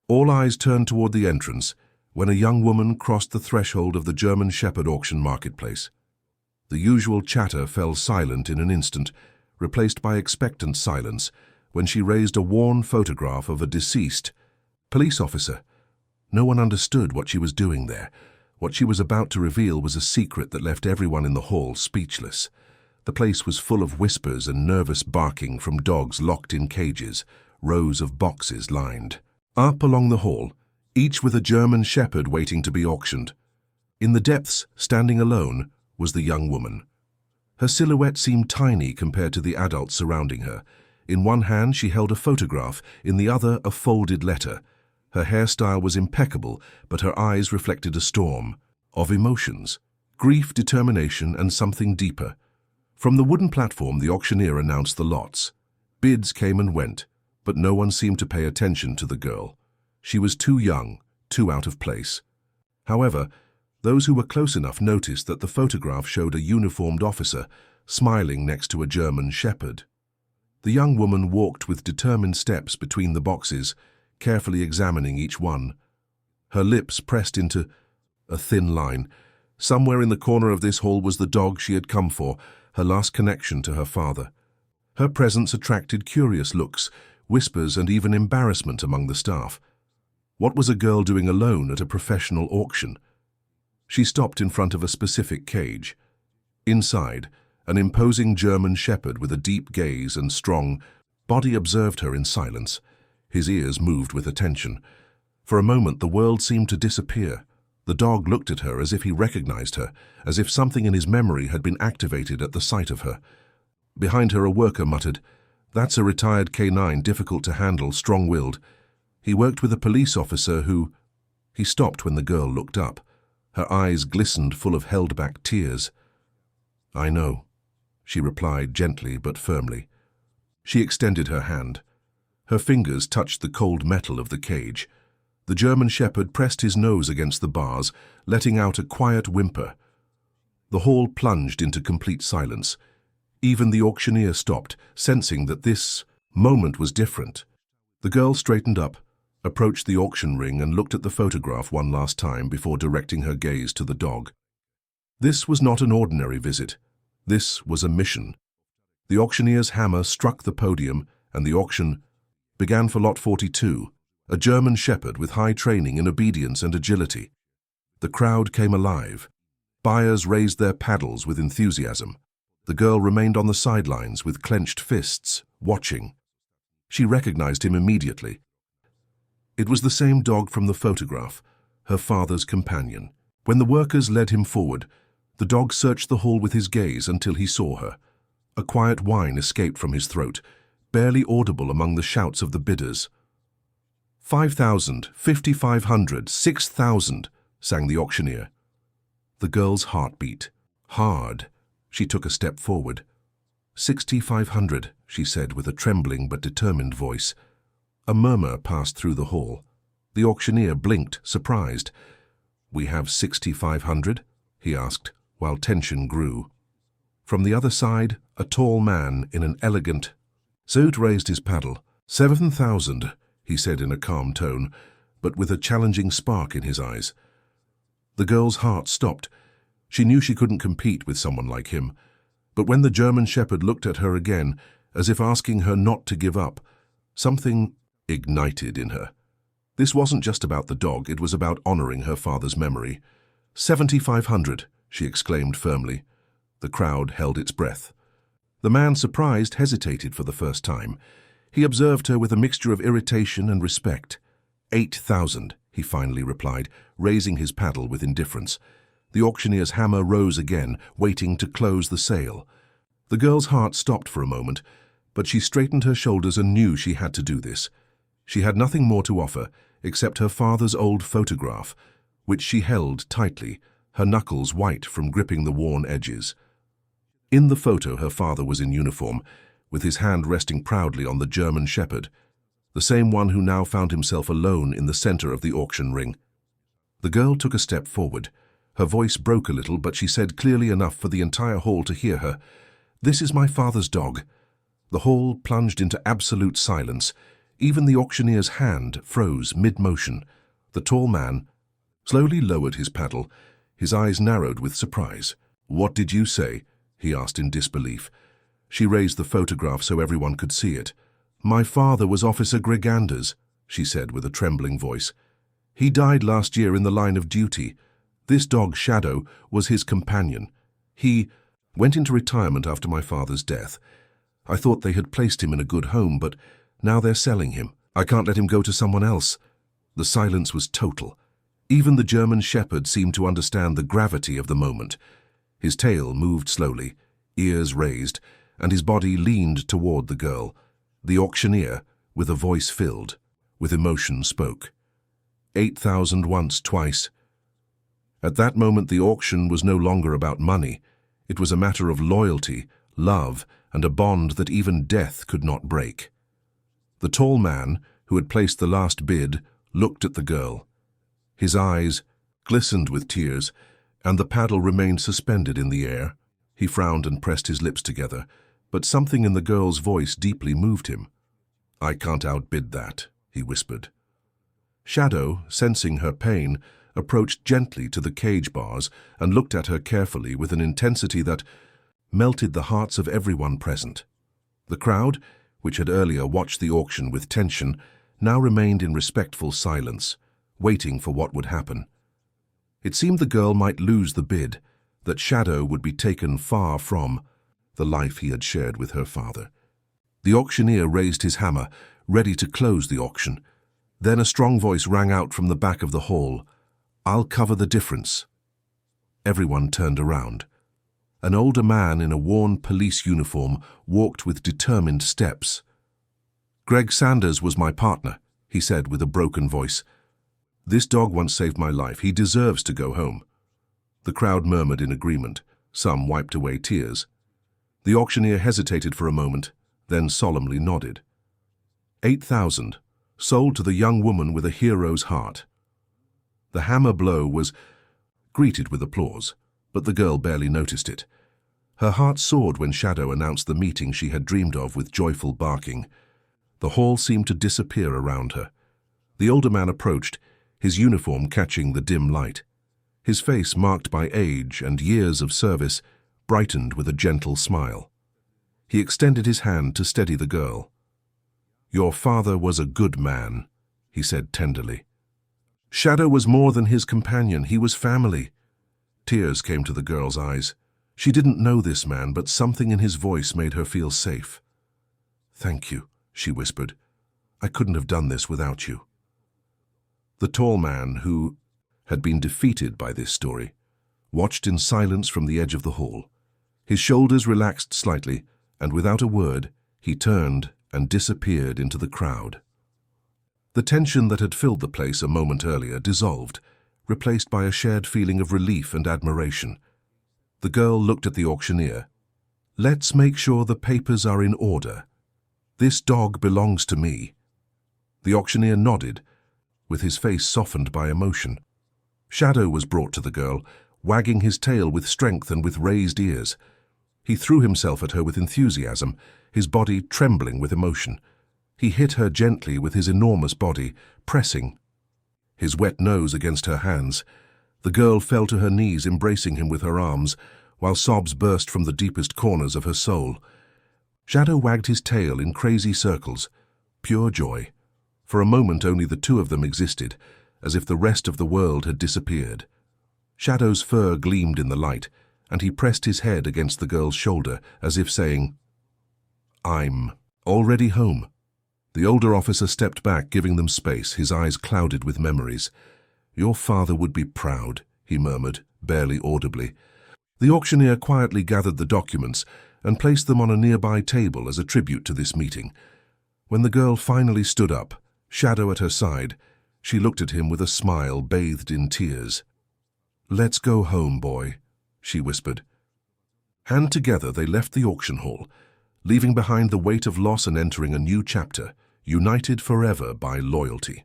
All eyes turned toward the entrance when a young woman crossed the threshold of the German Shepherd auction marketplace. The usual chatter fell silent in an instant, replaced by expectant silence when she raised a worn photograph of a deceased police officer. No one understood what she was doing there. What she was about to reveal was a secret that left everyone in the hall speechless. The place was full of whispers and nervous barking from dogs locked in cages, rows of boxes lined. Up along the hall, each with a German Shepherd waiting to be auctioned. In the depths, standing alone, was the young woman. Her silhouette seemed tiny compared to the adults surrounding her. In one hand she held a photograph, in the other a folded letter. Her hairstyle was impeccable, but her eyes reflected a storm of emotions, grief, determination, and something deeper. From the wooden platform, the auctioneer announced the lots. Bids came and went, but no one seemed to pay attention to the girl. She was too young, too out of place. However, those who were close enough noticed that the photograph showed a uniformed officer smiling next to a German Shepherd. The young woman walked with determined steps between the boxes, carefully examining each one. Her lips pressed into a thin line. Somewhere in the corner of this hall was the dog she had come for, her last connection to her father. Her presence attracted curious looks, whispers, and even embarrassment among the staff. What was a girl doing alone at a professional auction? She stopped in front of a specific cage. Inside, an imposing German Shepherd with a deep gaze and strong body observed her in silence. His ears moved with attention. For a moment, the world seemed to disappear. The dog looked at her as if he recognized her, as if something in his memory had been activated at the sight of her. Behind her, a worker muttered, "That's a retired canine, difficult to handle, strong-willed. He worked with a police officer who—" He stopped when the girl looked up. Her eyes glistened, full of held-back tears. "I know," she replied gently but firmly. She extended her hand. Her fingers touched the cold metal of the cage. The German Shepherd pressed his nose against the bars, letting out a quiet whimper. The hall plunged into complete silence. Even the auctioneer stopped, sensing that this moment was different. The girl straightened up, approached the auction ring, and looked at the photograph one last time before directing her gaze to the dog. This was not an ordinary visit. This was a mission. The auctioneer's hammer struck the podium, and the auction began for Lot 42, a German Shepherd with high training in obedience and agility. The crowd came alive. Buyers raised their paddles with enthusiasm. The girl remained on the sidelines with clenched fists, watching. She recognized him immediately. It was the same dog from the photograph, her father's companion. When the workers led him forward, the dog searched the hall with his gaze until he saw her. A quiet whine escaped from his throat, barely audible among the shouts of the bidders. 5,000, 5,500, 6,000, sang the auctioneer. The girl's heart beat. Hard. She took a step forward. 6,500, she said with a trembling but determined voice. A murmur passed through the hall. The auctioneer blinked, surprised. "We have 6,500?" he asked, while tension grew. From the other side, a tall man in an elegant suit raised his paddle. 7,000, he said in a calm tone, but with a challenging spark in his eyes. The girl's heart stopped. She knew she couldn't compete with someone like him. But when the German Shepherd looked at her again, as if asking her not to give up, something ignited in her. This wasn't just about the dog, it was about honoring her father's memory. 7,500, she exclaimed firmly. The crowd held its breath. The man, surprised, hesitated for the first time. He observed her with a mixture of irritation and respect. 8,000, he finally replied, raising his paddle with indifference. The auctioneer's hammer rose again, waiting to close the sale. The girl's heart stopped for a moment, but she straightened her shoulders and knew she had to do this. She had nothing more to offer, except her father's old photograph, which she held tightly, her knuckles white from gripping the worn edges. In the photo, her father was in uniform, with his hand resting proudly on the German Shepherd, the same one who now found himself alone in the center of the auction ring. The girl took a step forward. Her voice broke a little, but she said clearly enough for the entire hall to hear her, "This is my father's dog." The hall plunged into absolute silence. Even the auctioneer's hand froze mid-motion. The tall man slowly lowered his paddle, his eyes narrowed with surprise. "What did you say?" he asked in disbelief. She raised the photograph so everyone could see it. "My father was Officer Greg Anders," she said with a trembling voice. "He died last year in the line of duty. This dog, Shadow, was his companion. He went into retirement after my father's death. I thought they had placed him in a good home, but now they're selling him. I can't let him go to someone else." The silence was total. Even the German shepherd seemed to understand the gravity of the moment. His tail moved slowly, ears raised, and his body leaned toward the girl. The auctioneer, with a voice filled with emotion, spoke. 8,000 once, twice. At that moment the auction was no longer about money. It was a matter of loyalty, love, and a bond that even death could not break. The tall man, who had placed the last bid, looked at the girl. His eyes glistened with tears, and the paddle remained suspended in the air. He frowned and pressed his lips together, but something in the girl's voice deeply moved him. "I can't outbid that," he whispered. Shadow, sensing her pain, approached gently to the cage bars and looked at her carefully with an intensity that melted the hearts of everyone present. The crowd, which had earlier watched the auction with tension, now remained in respectful silence, waiting for what would happen. It seemed the girl might lose the bid, that Shadow would be taken far from the life he had shared with her father. The auctioneer raised his hammer, ready to close the auction. Then a strong voice rang out from the back of the hall. "I'll cover the difference." Everyone turned around. An older man in a worn police uniform walked with determined steps. "Greg Sanders was my partner," he said with a broken voice. "This dog once saved my life. He deserves to go home." The crowd murmured in agreement. Some wiped away tears. The auctioneer hesitated for a moment, then solemnly nodded. 8,000, sold to the young woman with a hero's heart. The hammer blow was greeted with applause, but the girl barely noticed it. Her heart soared when Shadow announced the meeting she had dreamed of with joyful barking. The hall seemed to disappear around her. The older man approached, his uniform catching the dim light. His face, marked by age and years of service, brightened with a gentle smile. He extended his hand to steady the girl. "Your father was a good man," he said tenderly. "Shadow was more than his companion, he was family." Tears came to the girl's eyes. She didn't know this man, but something in his voice made her feel safe. "Thank you," she whispered. "I couldn't have done this without you." The tall man, who had been defeated by this story, watched in silence from the edge of the hall. His shoulders relaxed slightly, and without a word, he turned and disappeared into the crowd. The tension that had filled the place a moment earlier dissolved, replaced by a shared feeling of relief and admiration. The girl looked at the auctioneer. "Let's make sure the papers are in order. This dog belongs to me." The auctioneer nodded, with his face softened by emotion. Shadow was brought to the girl, wagging his tail with strength and with raised ears. He threw himself at her with enthusiasm, his body trembling with emotion. He hit her gently with his enormous body, pressing his wet nose against her hands. The girl fell to her knees, embracing him with her arms, while sobs burst from the deepest corners of her soul. Shadow wagged his tail in crazy circles, pure joy. For a moment only the two of them existed, as if the rest of the world had disappeared. Shadow's fur gleamed in the light, and he pressed his head against the girl's shoulder, as if saying, "I'm already home." The older officer stepped back, giving them space, his eyes clouded with memories. "Your father would be proud," he murmured, barely audibly. The auctioneer quietly gathered the documents and placed them on a nearby table as a tribute to this meeting. When the girl finally stood up, Shadow at her side, she looked at him with a smile bathed in tears. "Let's go home, boy," she whispered. Hand together, they left the auction hall, leaving behind the weight of loss and entering a new chapter, united forever by loyalty.